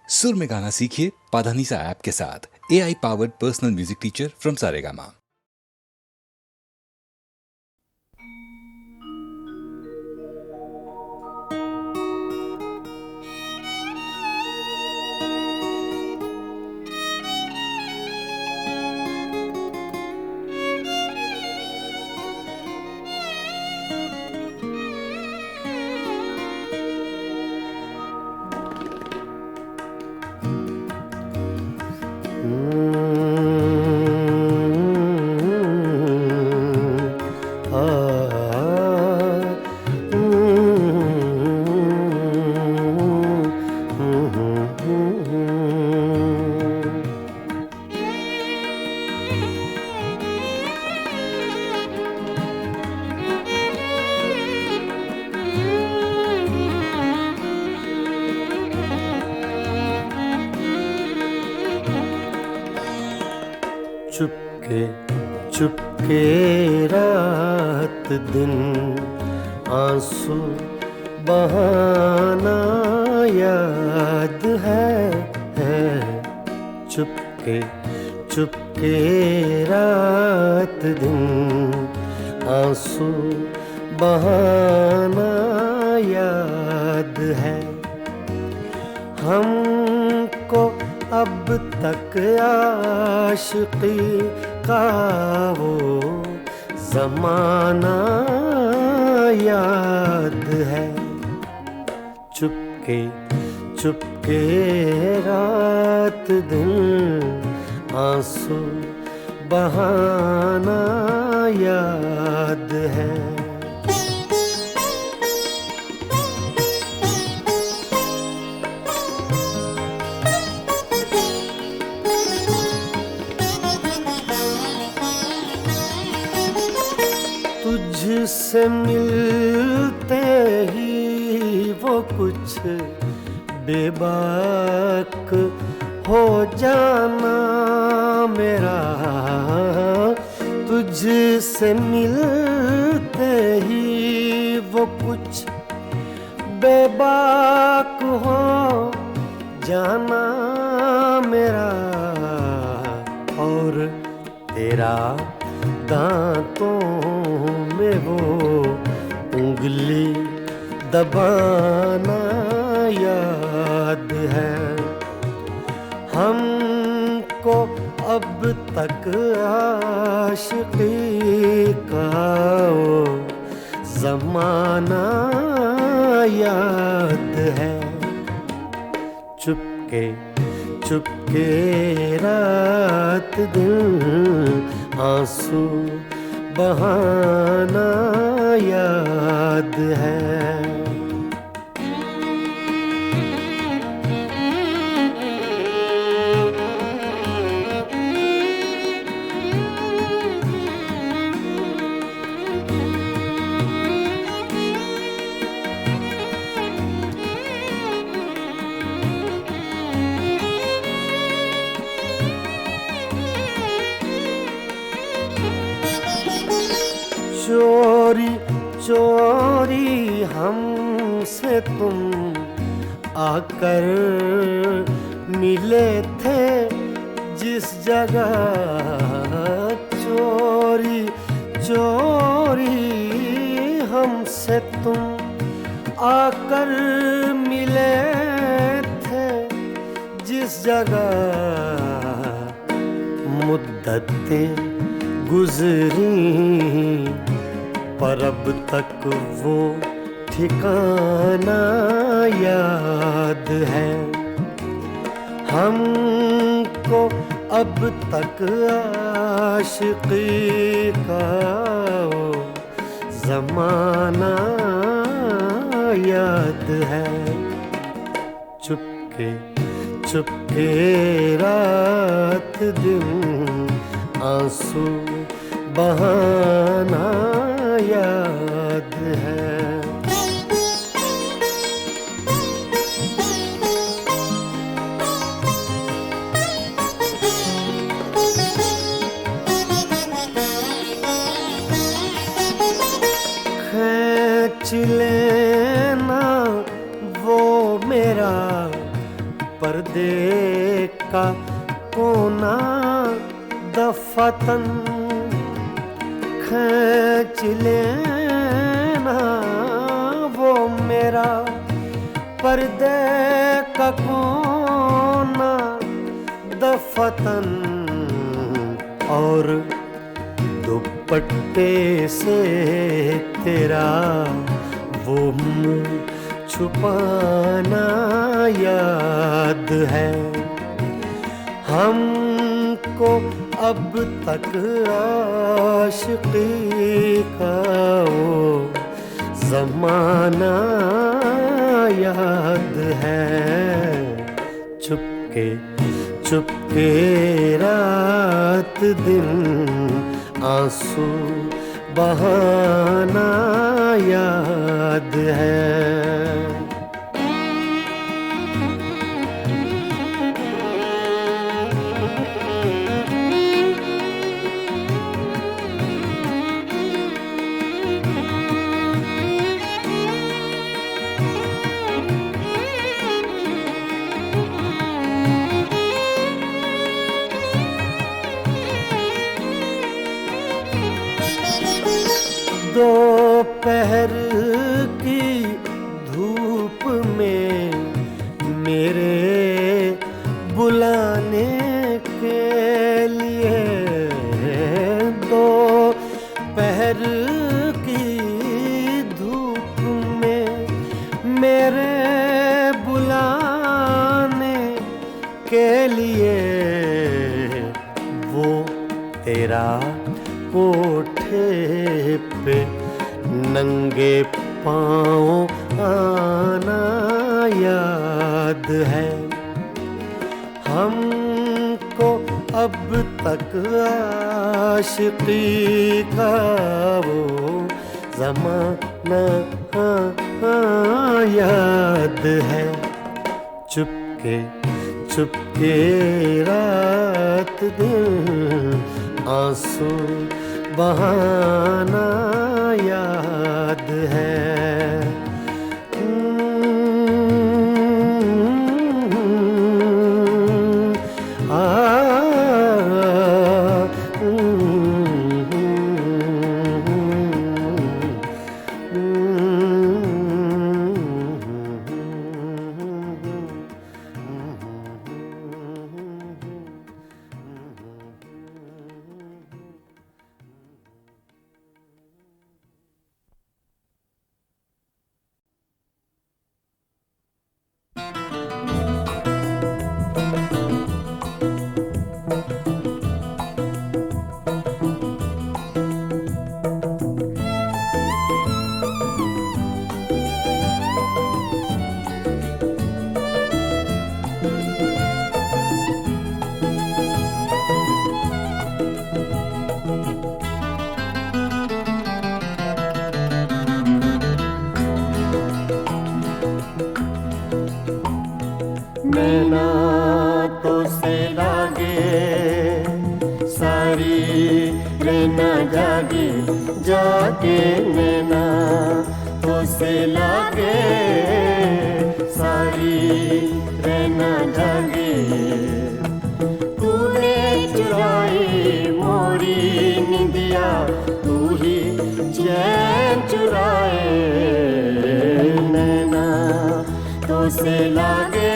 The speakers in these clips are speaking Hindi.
सुर में गाना सीखिए पाधानीसा ऐप के साथ। AI powered personal music teacher from Saregama. Chupke Chupke रात दिन आंसू बहाना याद है। चुपके चुपके रात दिन आंसू बहाना याद है। हमको अब तक आशिकी का वो ज़माना याद है। चुपके चुपके रात दिन आंसू बहाना याद है। तुझसे मिलते ही वो कुछ बेबाक हो जाना मेरा। तुझसे मिलते ही वो कुछ बेबाक हो जाना मेरा। और तेरा दांतों में वो उंगली दबाना याद है। हमको अब तक आशिकी का वो ज़माना याद है। चुपके चुपके रात दिन आंसू बहाना याद है। चोरी चोरी हमसे तुम आकर मिले थे जिस जगह। चोरी चोरी हमसे तुम आकर मिले थे जिस जगह। मुद्दतें गुजरी पर अब तक वो ठिकाना याद है। हमको अब तक आशिकी का वो ज़माना याद है। चुपके चुपके रात दिन आंसू बहाना याद है। खींच लेना वो मेरा पर्दे का कोना दफातन खींच लेना वो मेरा पर्दे का कोना दफातन और दुपट्टे से तेरा वो मुंह छुपाना याद है। हमको अब तक आशिकी का वो ज़माना याद है। चुपके चुपके रात दिन आंसू बहाना याद है। दोपहर की धूप में मेरे बुलाने के लिए, दोपहर की धूप में मेरे बुलाने के लिए वो तेरा कोठे पे नंगे पाँव आना याद है। हमको अब तक आशिकी का वो ज़माना याद है। चुपके चुपके रात दिन आंसू बहाना याद है। नैना तो से लागे सारी रहना जागे जागे, नैना तो से लागे सारी रहना जागे। तूने चुराई मोरी निंदिया, तू ही चैन चुराए। नैना तो से लागे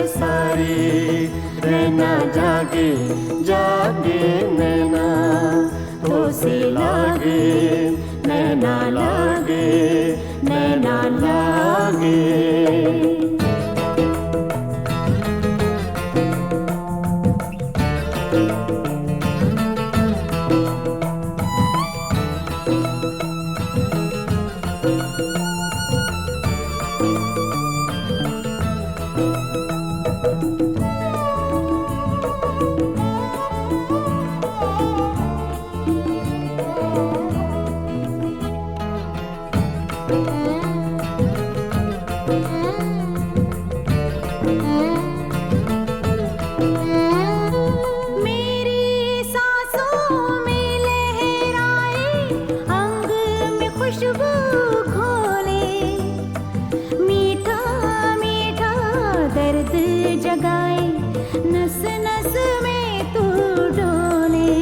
सारी रहना जागे जागे, नैना तो से लागे नैना लागे नैना लागे। खुशबू घोले मीठा मीठा दर्द खुद जगाए, नस नस में तू डोले।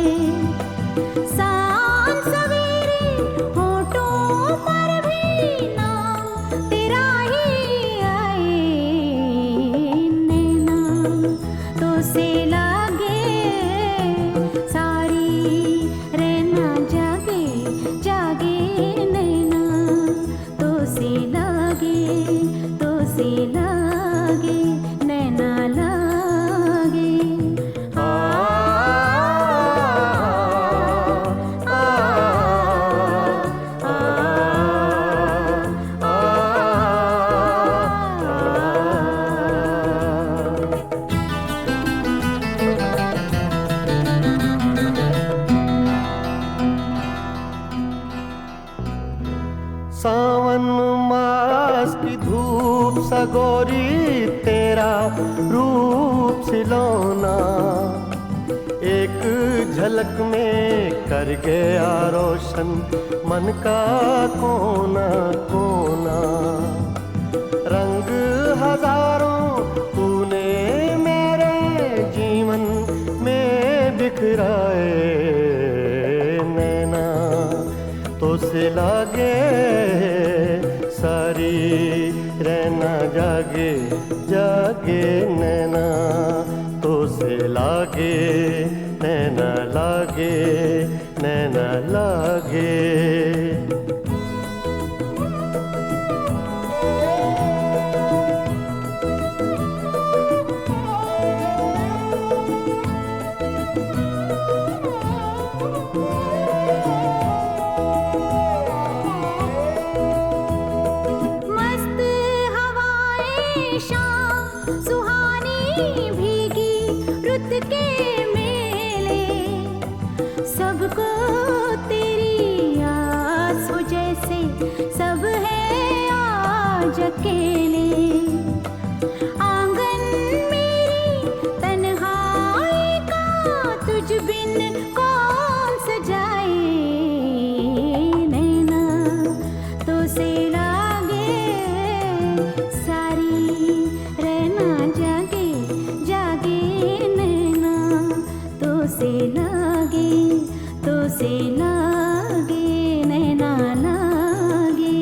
सांझ सवेरे होठों पर भी नाम तेरा ही आए। नैना तो से लागे सारी, रहना जागे जागे। नैना तो से लागे, तो से लागे, नैना लागे। आ आ आ आ सावन मास की धूप सगोरी, तेरा रूप सिलौना एक झलक में कर गया रोशन मन का कोना कोना। रंग हजारों तूने मेरे जीवन में बिखराए। नैना तो से लागे सारी, रहना जागे जागे। नैना तो से लागे, नैना लागे, नैना लागे। मस्त हवाएं शाम सुहानी भीगी रुत के मेले, सबको तेरी आस हो जैसे सब है आज अकेले। आंगन मेरी तन्हाई का तुझ बिन कौन सजाए। नैना तो से लागे सारी, रहना जागे जागे। नैना तो से लागे, तो से लागे, नैना लागे।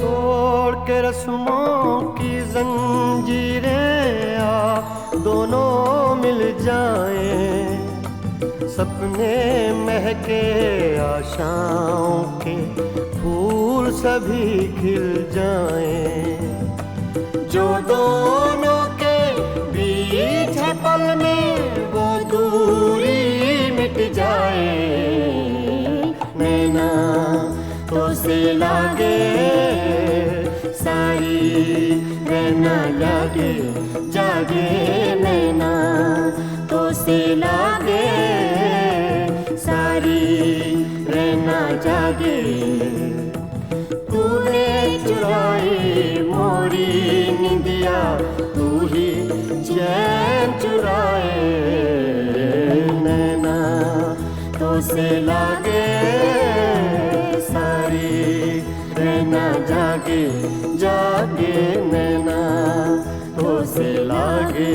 तोड़ के रस्मों की जंजीरें आ दोनों मिल जाएं। सपने महके आशाओं के फूल सभी खिल जाएं। जो दोनों के बीच है पल में वो दूरी मिट जाए। नैना तो से लागे सारी, रहना लागे जागे। नैना तो से लागे सारी, रहना जागे। तूने चुराई मोरी निंदिया, तू ही चैन चुराए। नैना तो से लागे सारी, रहना जागे जागे। नैना तो से लागे,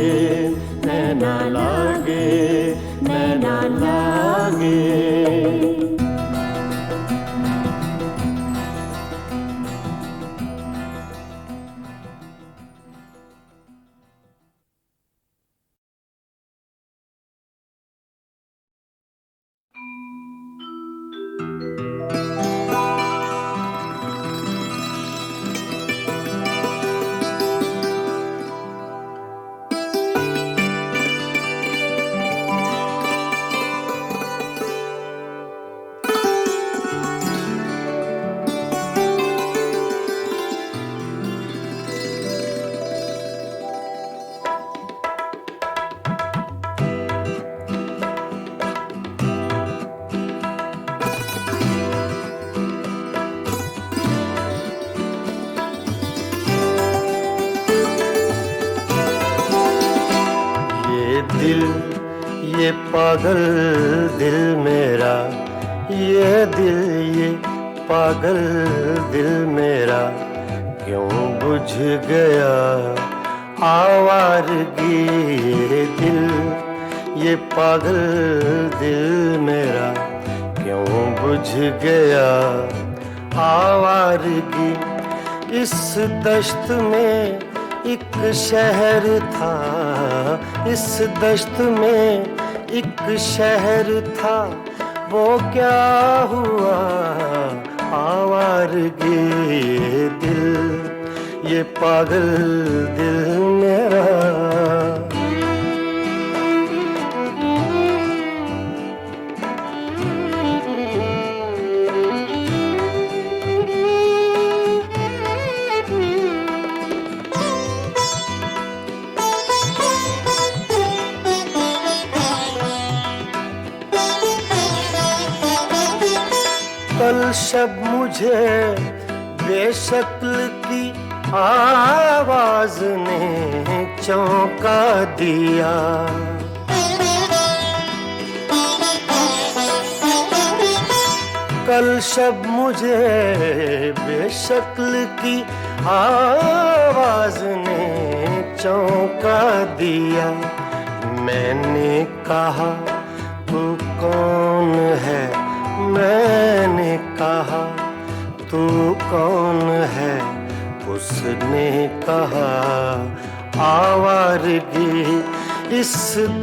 नैना लागे, नैना लागे। पागल दिल मेरा, ये दिल, ये पागल दिल मेरा क्यों बुझ गया आवारगी। ये दिल, ये पागल दिल मेरा क्यों बुझ गया आवारगी। इस दश्त में एक शहर था, इस दश्त में एक शहर था, वो क्या हुआ आवारगी। ये दिल, ये पागल दिल मेरा। कल शब मुझे बेशक्ल की आवाज ने चौंका दिया। कल शब मुझे बेशक्ल की आवाज ने चौंका दिया। मैंने कहा तू कौन है, मैंने कहा तू कौन है, उसने कहा आवारगी। इस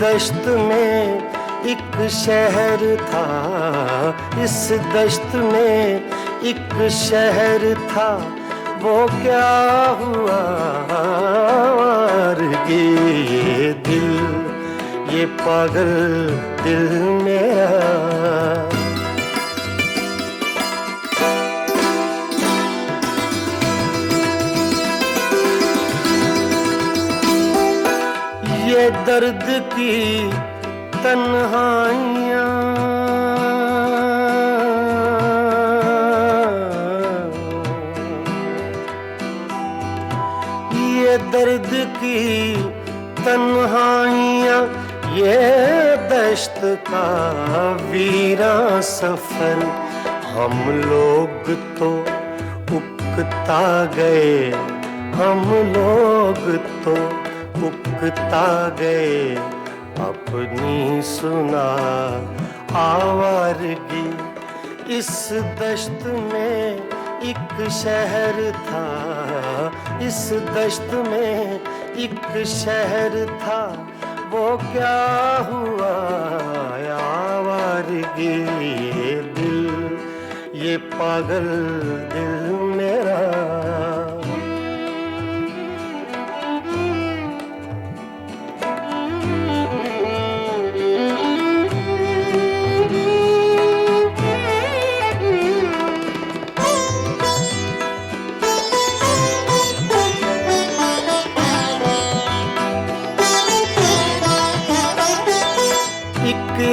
दश्त में एक शहर था, इस दश्त में एक शहर था, वो क्या हुआ आवारगी। ये दिल, ये पागल दिल मेरा। ये दर्द की तन्हाइयाँ, ये दर्द की तन्हाइयाँ, ये दश्त का वीरा सफर। हम लोग तो उकता गए, हम लोग तो उकता गए अपनी सुना आवारगी। इस दश्त में एक शहर था, इस दश्त में एक शहर था, वो क्या हुआ आवारगी। ये दिल, ये पागल दिल मेरा।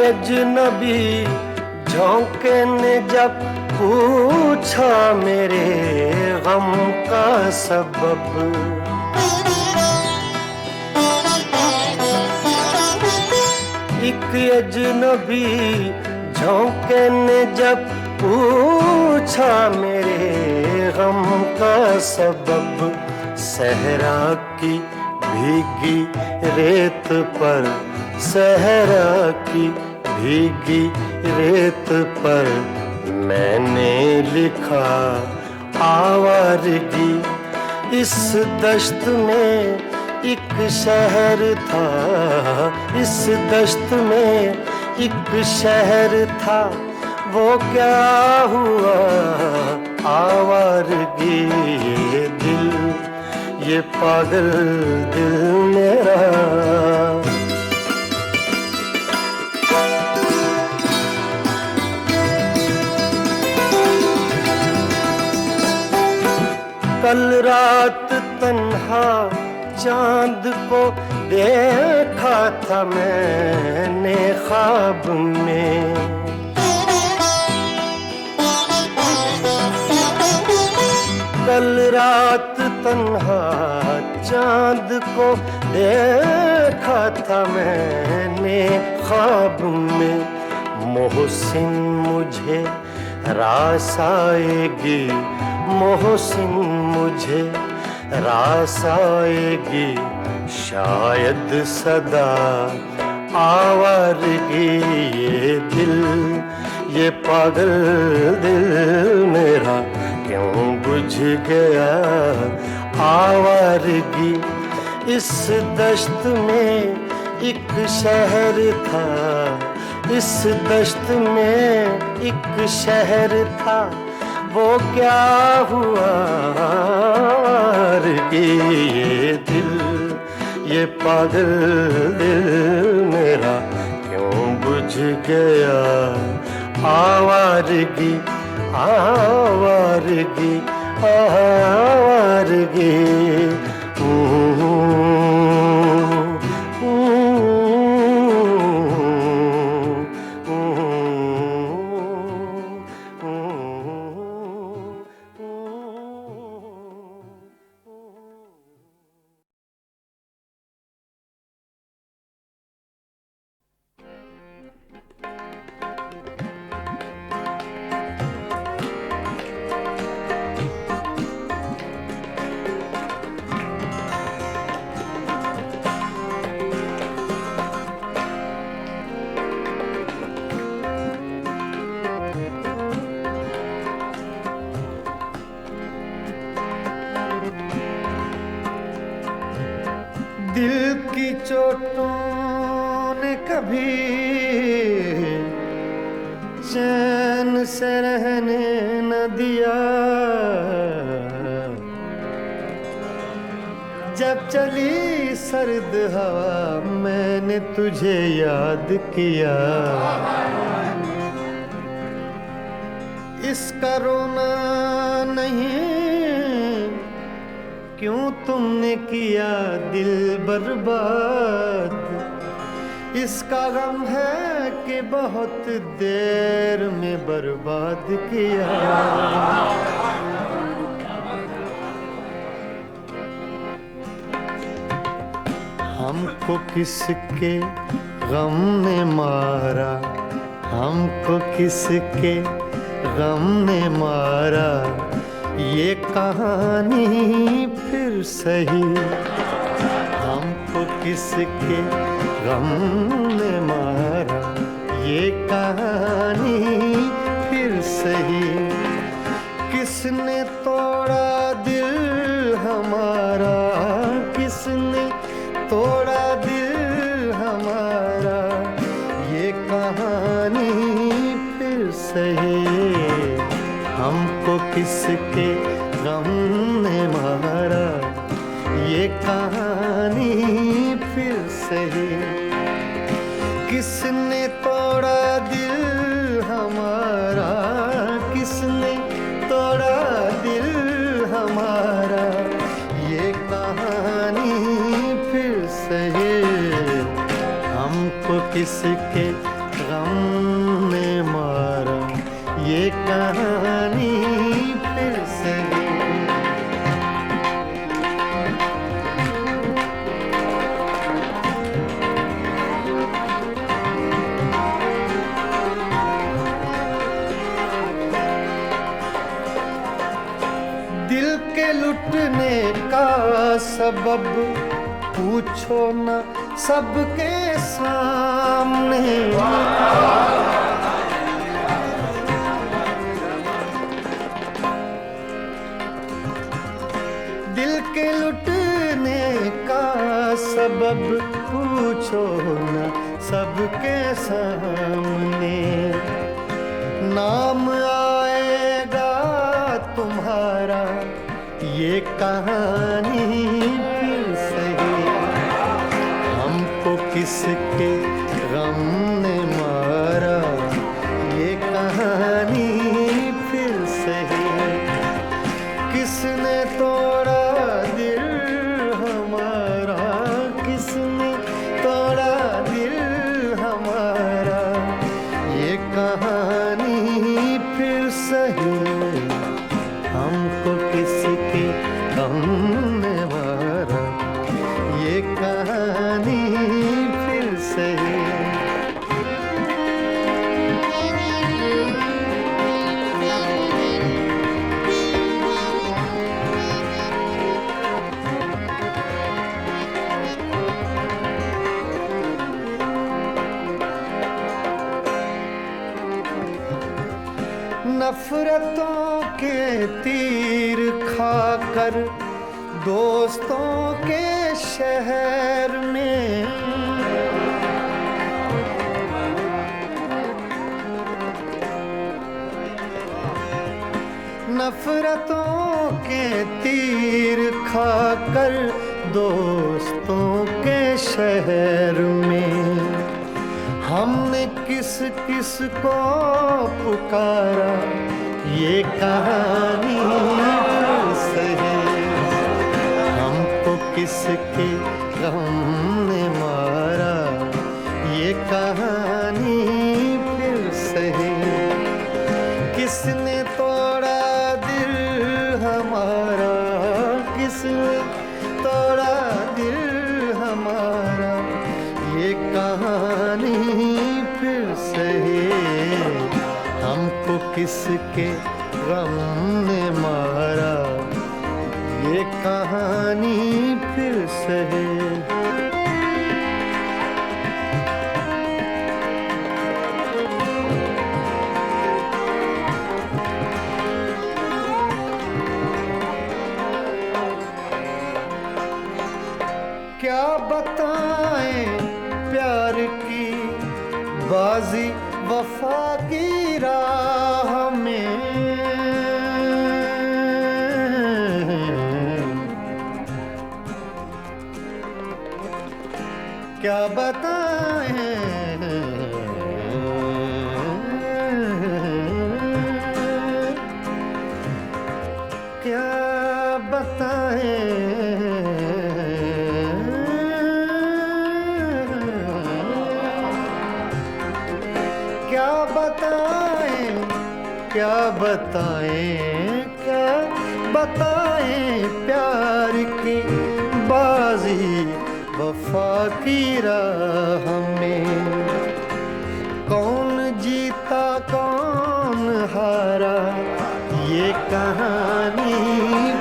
अजनबी झोंके ने जब पूछा मेरे गम का सबब। एक अजनबी झोंके ने जब पूछा मेरे गम का सबब। सहरा की भीगी रेत पर, सहरा की भीगी रेत पर मैंने लिखा आवारगी। इस दश्त में एक शहर था, इस दश्त में एक शहर था, वो क्या हुआ आवारगी। ये दिल, ये पागल दिल मेरा। कल रात तन्हा चांद को देखा था मैंने ख्वाब में। कल रात तन्हा चांद को देखा था मैंने ख्वाब में। मोहसिन मुझे रास आएगी, मोहसिन मुझे रास आएगी, शायद सदा आवारगी। ये दिल, ये पागल दिल मेरा क्यों बुझ गया आवारगी। इस दश्त में एक शहर था, इस दश्त में एक शहर था, वो क्या हुआ आवारगी। ये दिल, ये पागल दिल मेरा क्यों बुझ गया आवारगी, आवारगी, आवारगी। दिल की चोटों ने कभी चैन से रहने न दिया। जब चली सर्द हवा मैंने तुझे याद किया। इसका रोना नहीं क्यों तुमने किया दिल बर्बाद। इसका गम है कि बहुत देर में बर्बाद किया। हमको किसके गम ने मारा, हमको किसके गम ने मारा, ये कहानी फिर सही। हमको किसके गम ने मारा, ये कहानी फिर सही। किसने तोड़ा दिल हमारा, किसने तोड़ा दिल हमारा, ये कहानी फिर सही। हमको किसके गम ने मारा, ये कहानी फिर सही। किसने तोड़ा दिल हमारा, किसने तोड़ा दिल हमारा, ये कहानी फिर सही। हमको किसके गम ने मारा, ये कहानी फिर सही। दिल के लुटने का सबब पूछो न सबके सामने। दिल के लुटने का सबब पूछो न सबके सामने। नाम आएगा तुम्हारा, ये कहानी फिर सही। हमको किसके गम ने मारा, ये कहानी फिर सही। किसने तोड़ा दिल हमारा, किसने तोड़ा दिल हमारा, ये कहानी फिर सही। हमको किसके के हमने मारा, ये कहानी फिर से। नफरतों के तीर खाकर दोस्तों के शहर में, नफरतों के तीर खाकर दोस्तों के शहर में, हमने किस किस को पुकारा, ये कहानी फिर से है। हमको किसके गम ने मारा, ये कहानी फिर से है। किसने तोड़ा दिल हमारा, किसने तोड़ा दिल हमारा, ये कहानी फिर से है। हमको किसके गम ने मारा, ये कहानी फिर से है। क्या बताएं प्यार की बाजी वफा की राह में, क्या बताएं, क्या बताएं, क्या बताएं, क्या बताएं, क्या बताएं प्यार की बाजी वफा की राह में। कौन जीता कौन हारा, ये कहानी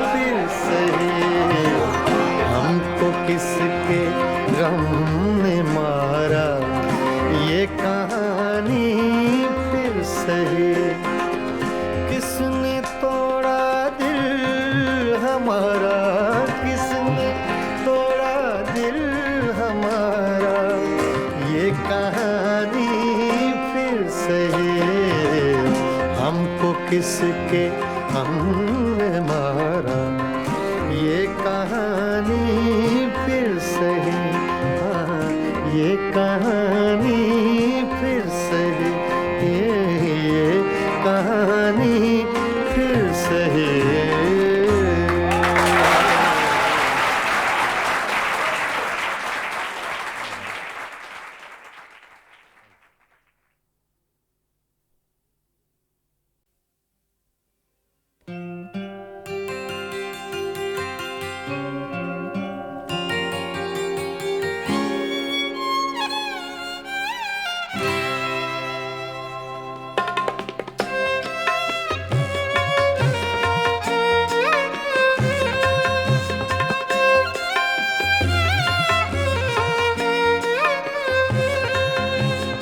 फिर से। हमको किसके गम ने मारा, ये कहानी फिर से। किसने तोड़ा दिल हमारा, किसने तोड़ा दिल हमारा, ये कहानी फिर से। हमको किसके हमने मारा, ये कहानी फिर से। हाँ, ये कहानी फिर से, ये कहानी फिर से।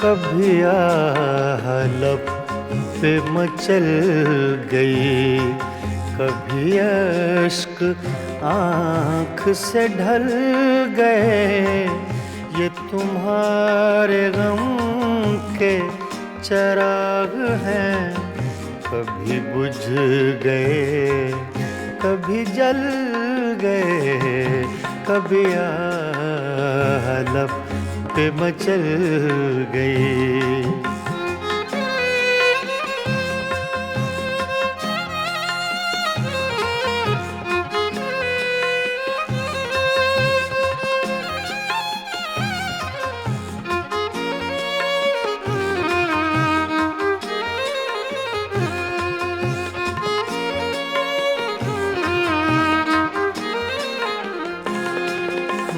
कभी आहलब पे मचल गई, कभी अश्क आँख से ढल गए। ये तुम्हारे गम के चिराग हैं, कभी बुझ गए कभी जल गए। कभी आहलब पे मचल गई।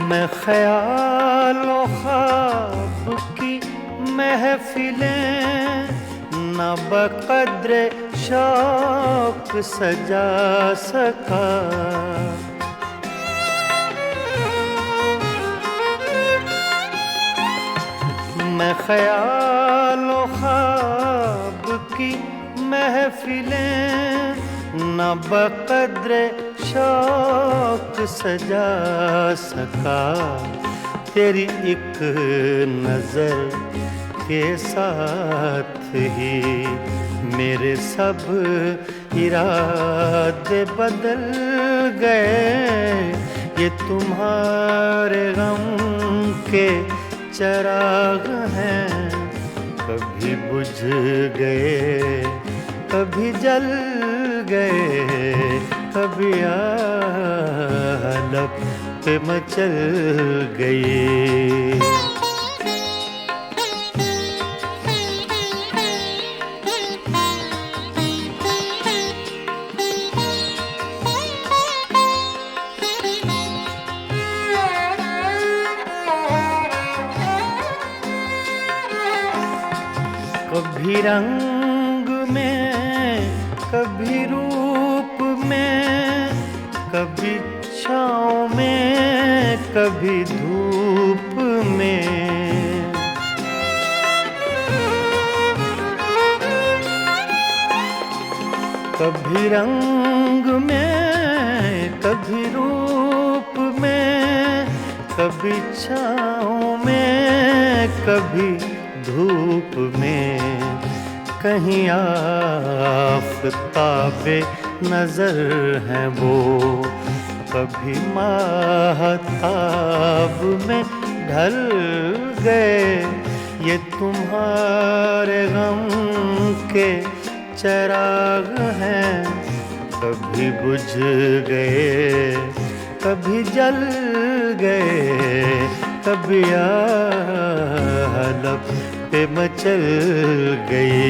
मैं ख्याल ख्वाब की महफिलें न बक़द्र शौक सजा सका। मैं ख्याल ख्वाब की महफिलें न बक़द्र शौक सजा सका। तेरी एक नज़र के साथ ही मेरे सब इरादे बदल गए। ये तुम्हारे गम के चिराग हैं, कभी बुझ गए कभी जल गए, कभी आलप पे मचल गए। कभी रंग में कभी रूप में, कभी छाँव में कभी धूप में। कभी रंग में कभी रूप में, कभी छाँव में कभी धूप में। कहीं आफ़ताबे नज़र हैं वो, कभी माहताब में ढल गए। ये तुम्हारे गम के चिराग हैं, कभी बुझ गए कभी जल गए, कभी आलप पे मचल गए।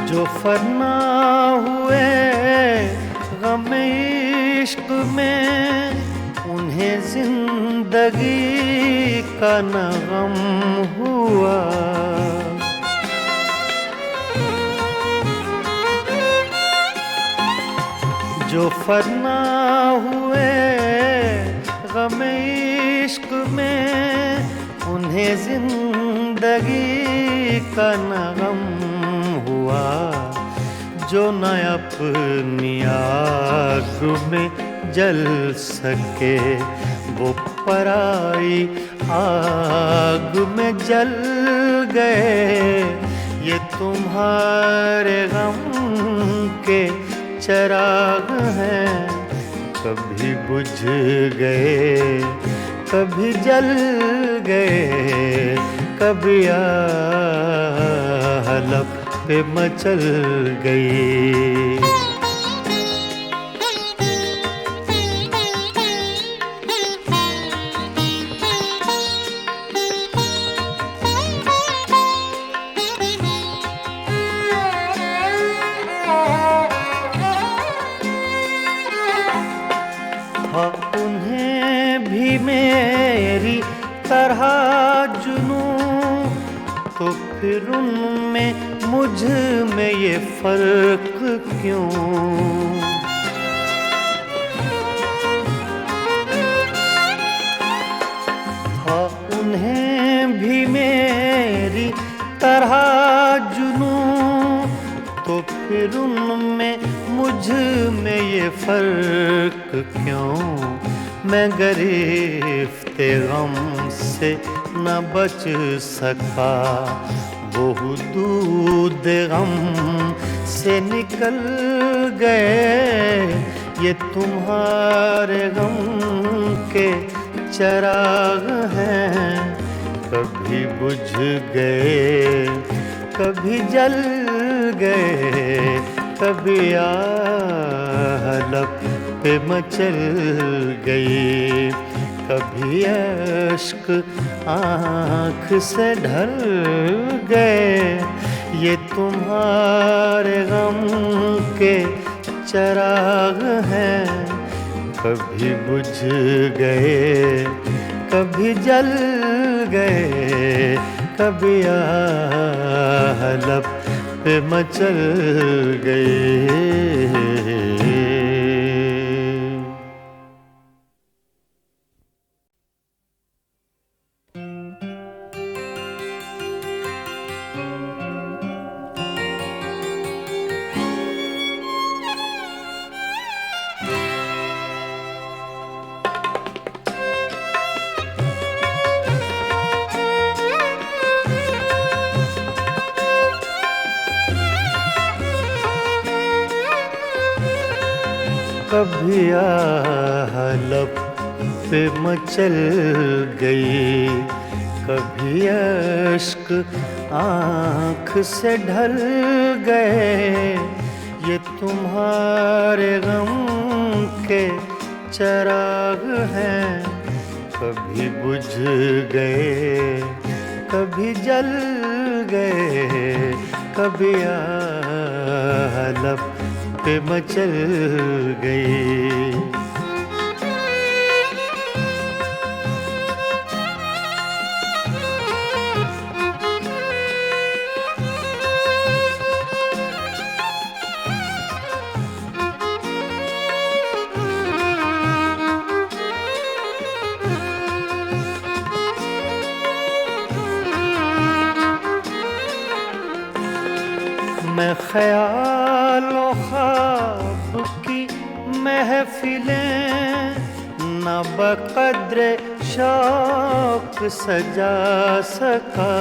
जो फना हुए गम इश्क में, उन्हें जिंदगी का न गम हुआ। जो फना हुए गम इश्क में, उन्हें जिंदगी का न गम हुआ। जो न अपनी आग में जल सके, वो पराई आग में जल गए। ये तुम्हारे गम के चिराग हैं, कभी बुझ गए कभी जल गए, कभी आलप पे मचल गई। हाँ, उन्हें भी मेरी तरह जुनूं, तो फिर उनमें मुझ में ये फर्क क्यों। हाँ, उन्हें भी मेरी तरह जुनूं, तो फिर उनमें मुझ में ये फर्क क्यों। मैं गिरफ्ते गम से न बच सका, वो दूध गम से निकल गए। ये तुम्हारे गम के चिराग हैं, कभी बुझ गए कभी जल गए, कभी आह लब पे मचल गई, कभी अश्क आँख से ढल गए। ये तुम्हारे गम के चराग हैं, कभी बुझ गए, कभी जल गए, कभी आह लब पे मचल गए। कभी आह लब पे मचल गई, कभी अश्क आँख से ढल गए। ये तुम्हारे गम के चराग हैं, कभी बुझ गए, कभी जल गए, कभी आह लब पे मचल गई। मैं ख्यालों ख्वाब की महफिलें न बक़द्र शौक सजा सका।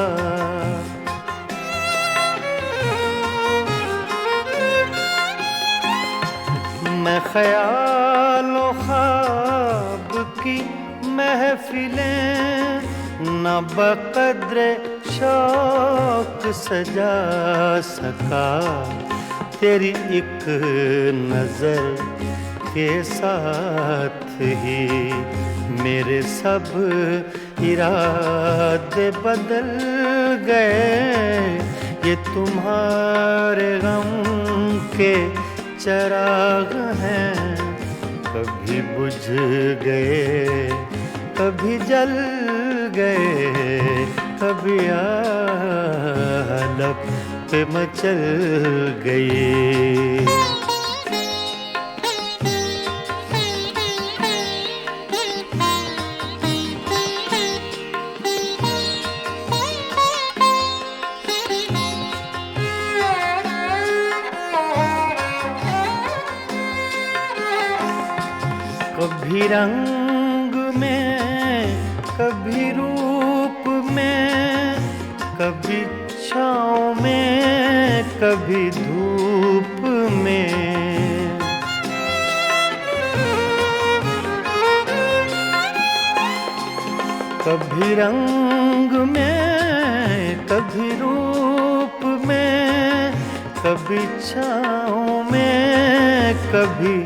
मैं ख्यालों ख्वाब की महफिलें न बक़द्र शौक सजा सका। तेरी एक नजर के साथ ही मेरे सब इरादे बदल गए। ये तुम्हारे गम के चराग हैं, कभी बुझ गए, कभी जल गए, कभी आह लब पे मचल गई। कभी रंग में, कभी रूप में, कभी छाँव में, कभी धूप में। कभी रंग में, कभी रूप में, कभी छाँव में, कभी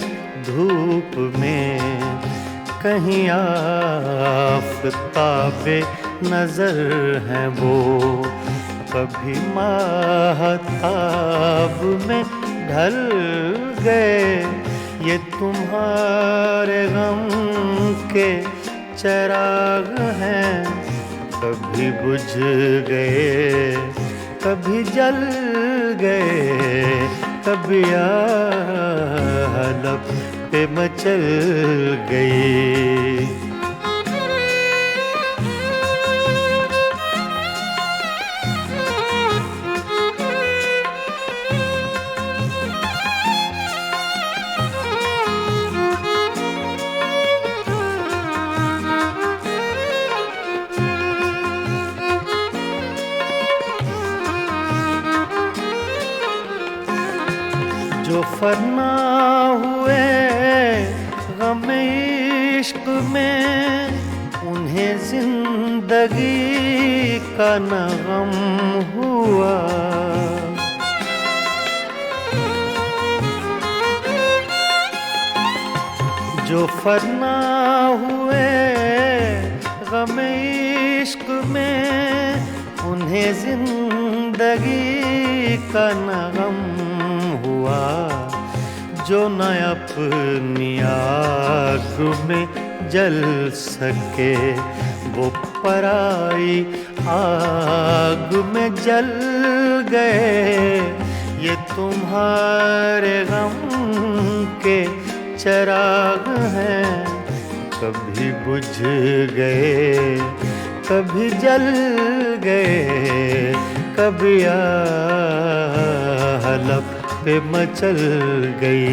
धूप में। कहीं आफ़ताबे नजर हैं वो, कभी माहताब में ढल गए। ये तुम्हारे गम के चराग हैं, कभी बुझ गए, कभी जल गए, कभी आह लब पे मचल गई। जो फना हुए गम इश्क में, उन्हें उन्हें जिंदगी का न गम हुआ। जो फना हुए गम इश्क में, उन्हें जिंदगी का न गम हुआ। जो न अपनी आग में जल सके, वो पराई आग में जल गए। ये तुम्हारे गम के चराग हैं, कभी बुझ गए कभी जल गए, कभी आह लब पे मचल गई।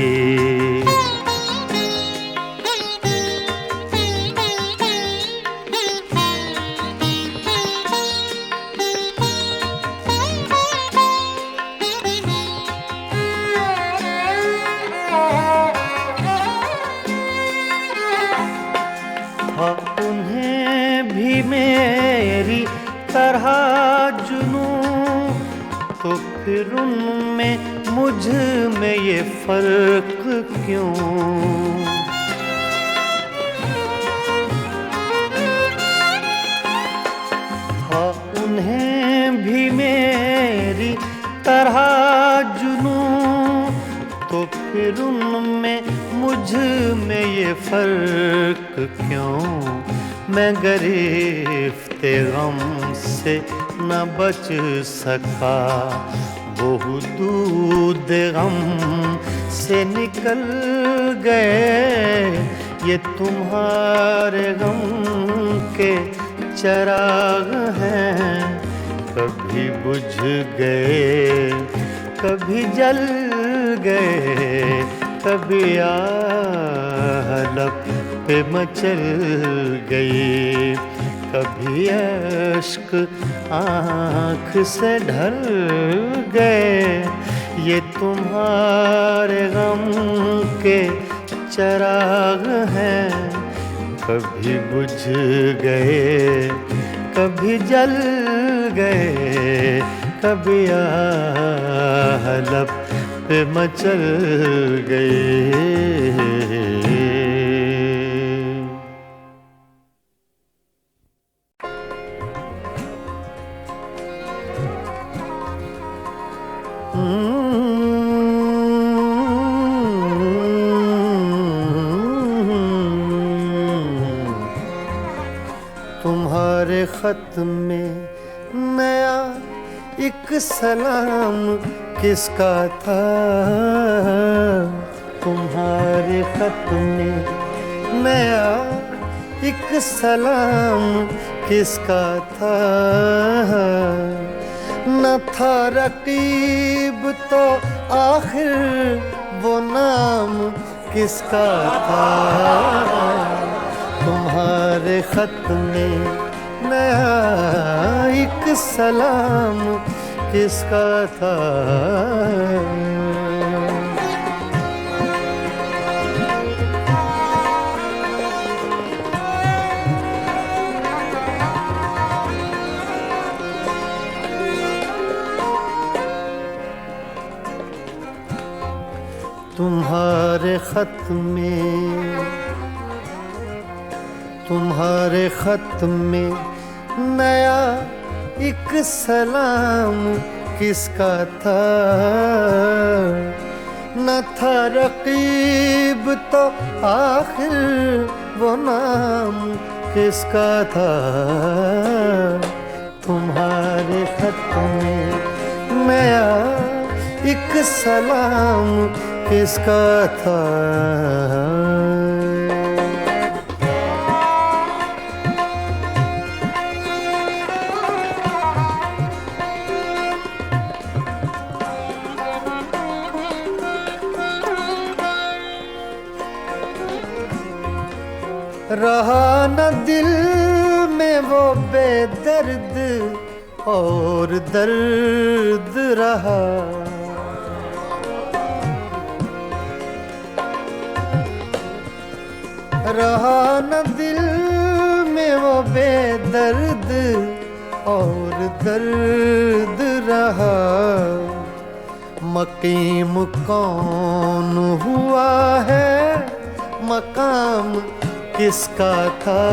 उन्हें भी मेरी तरह जुनूं, तो फिर उनमें मुझ में ये फर्क क्यों? हाँ, उन्हें भी मेरी तरह जुनूं, तो फिर उनमें मुझ में ये फर्क क्यों? मैं गिरफ्ते गम से न बच सका, वो दूध गम से निकल गए। ये तुम्हारे गम के चराग हैं, कभी बुझ गए कभी जल गए, कभी आह लब पे मचल गई, कभी अश्क आँख से ढल गए। ये तुम्हारे गम के चराग हैं, कभी बुझ गए कभी जल गए, कभी आह लब पे मचल गए। तुम्हारे खत में नया एक सलाम किसका था? तुम्हारे खत में नया एक सलाम किसका था? न था रकीब तो आखिर वो नाम किसका था? तुम्हारे खत में नया एक सलाम किसका था? तुम्हारे खत में नया एक सलाम किसका था? न था रकीब तो आखिर वो नाम किसका था? तुम्हारे खत में नया एक सलाम किसका था? रहा न दिल में वो बेदर्द और दर्द रहा। रहा न दिल में वो बेदर्द और दर्द रहा। मकीम कौन हुआ है, मकाम किसका था।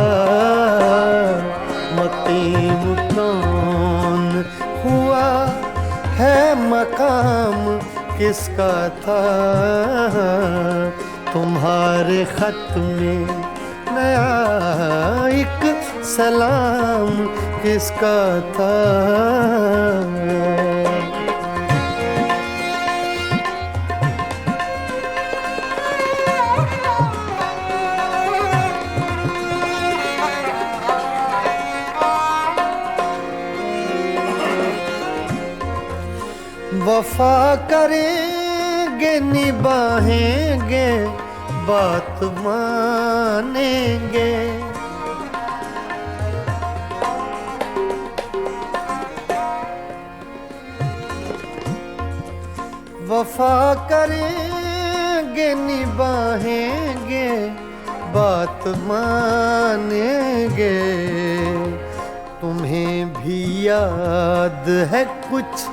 मकीम कौन हुआ है, मकाम किसका था। तुम्हारे खत में नया एक सलाम किसका था। वफा करेंगे निभाएंगे बात मानेंगे। वफा करेंगे निभाएंगे बात मानेंगे। तुम्हें भी याद है कुछ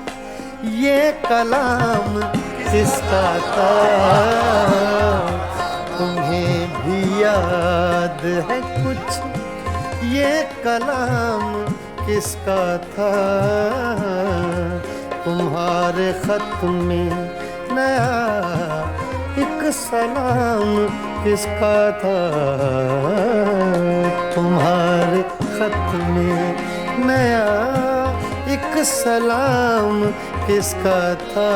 ये कलाम किसका था। तुम्हें भी याद है कुछ ये कलाम किसका था। तुम्हारे खत में नया एक सलाम किसका था। तुम्हारे खत में नया एक सलाम किसका था।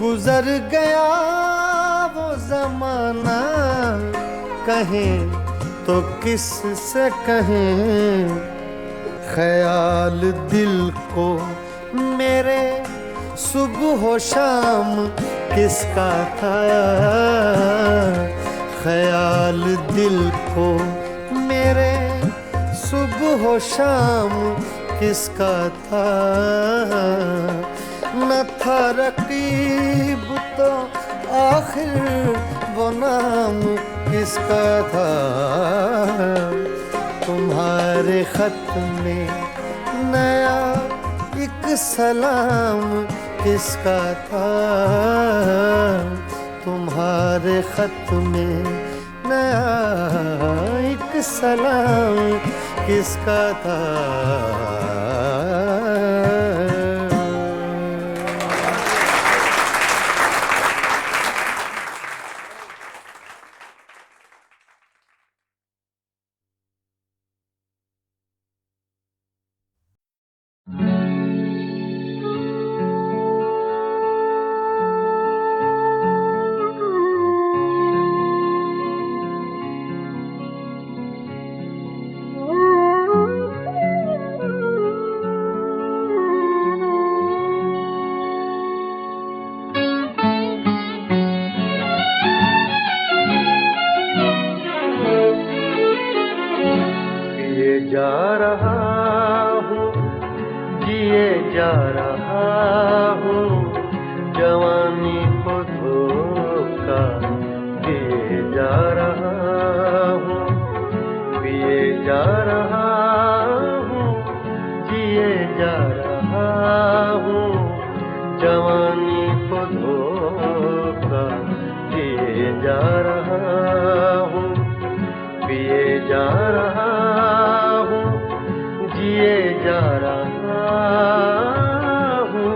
गुजर गया वो जमाना, कहें तो किस से कहें। ख्याल दिल को मेरे सुबह शाम किसका था। ख्याल दिल को मेरे सुबह शाम किसका था। न था रकीब तो आखिर वो नाम किसका था। तुम्हारे खत में नया एक सलाम किसका था। तुम्हारे खत में नया एक सलाम किसका था। जा रहा हूँ जिए जा रहा हूँ, जवानी को धोखा दिए जा रहा हूँ। पिए जा रहा हूँ जिए जा रहा हूँ, जवानी को धोखा दिए जा रहा हूँ। पिए जा रहा जिए जा रहा हूँ।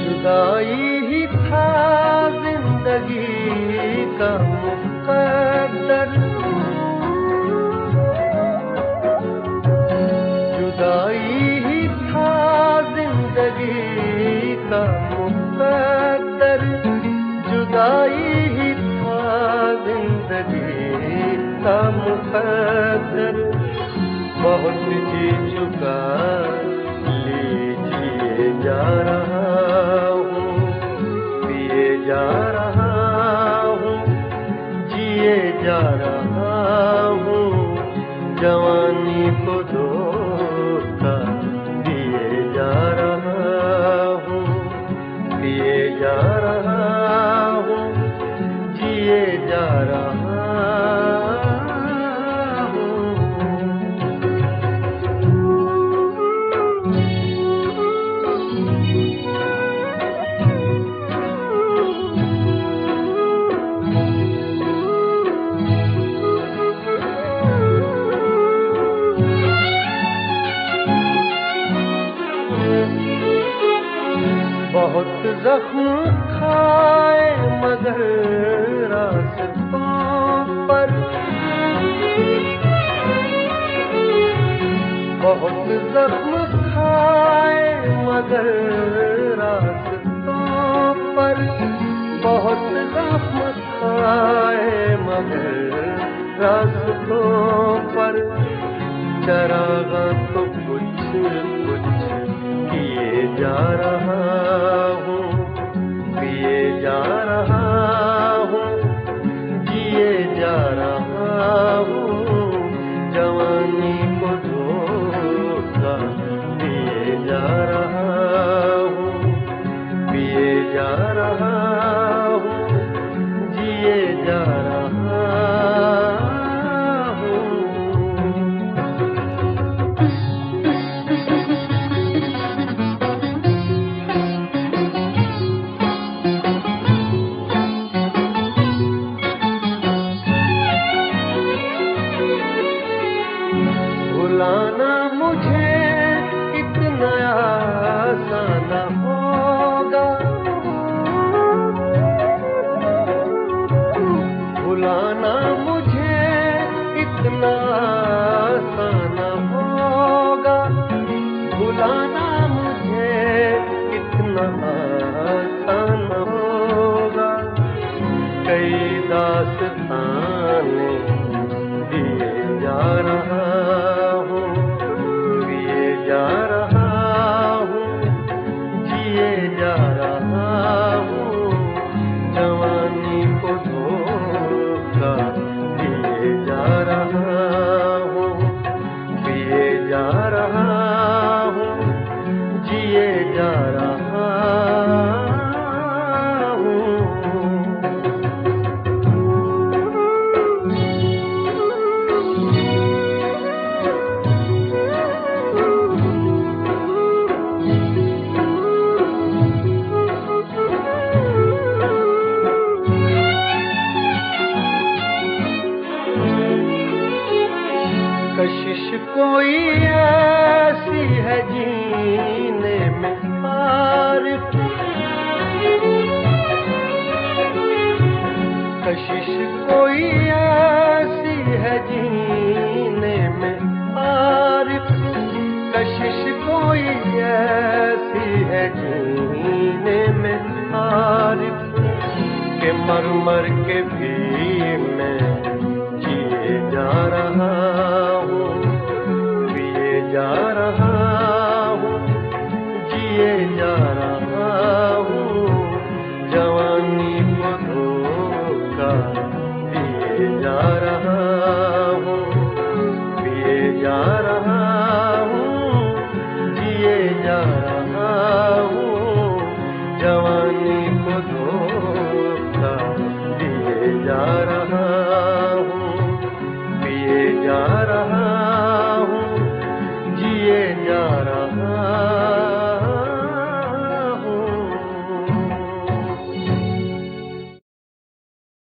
जुदाई ही था जिंदगी का मुकद्दर, जुदाई जी चुका लीजिए जा रहा हूँ, पिए जा रहा हूँ, जिए जा रहा हूँ, जवानी को धोखा दिए जा रहा हूँ, पिए जा रहा हूँ, जिए जा रहा हूँ। बहुत जख्म खाए मगर रास्तों पर, बहुत जख्म खाए मगर रास्तों पर, बहुत जख्म खाए मगर रास्तों पर, चरागा तो कुछ कुछ किए जा रहा हूँ, पिए जा रहा हूँ, जिए जा रहा हूँ, जवानी को धोखा दिए जा रहा हूँ, पिए जा रहा हूँ, जिए जा रहा हूँ। भुलाना मुझे इतना आसान होगा, भुलाना मुझे इतना आसान होगा, भुलाना मुझे इतना आसान होगा, कई दास्ताने दिए जा रहा हूँ, पिए जा रहा हूँ, जिए जा रहा हूँ, जवानी को धोखा दिए जा रहा हूँ, पिए जा रहा हूँ, जिए जा रहा हूँ। कशिश कोई ऐसी है जीने में आरिफ, कशिश कोई ऐसी है जीने में आरिफ, कशिश कोई ऐसी है जीने में आरिफ, के मर मर के भी मैं जिए जा रहा हूँ, पिए जा रहा हूँ, जिए जा रहा हूँ, जवानी को धोखा दिए जा रहा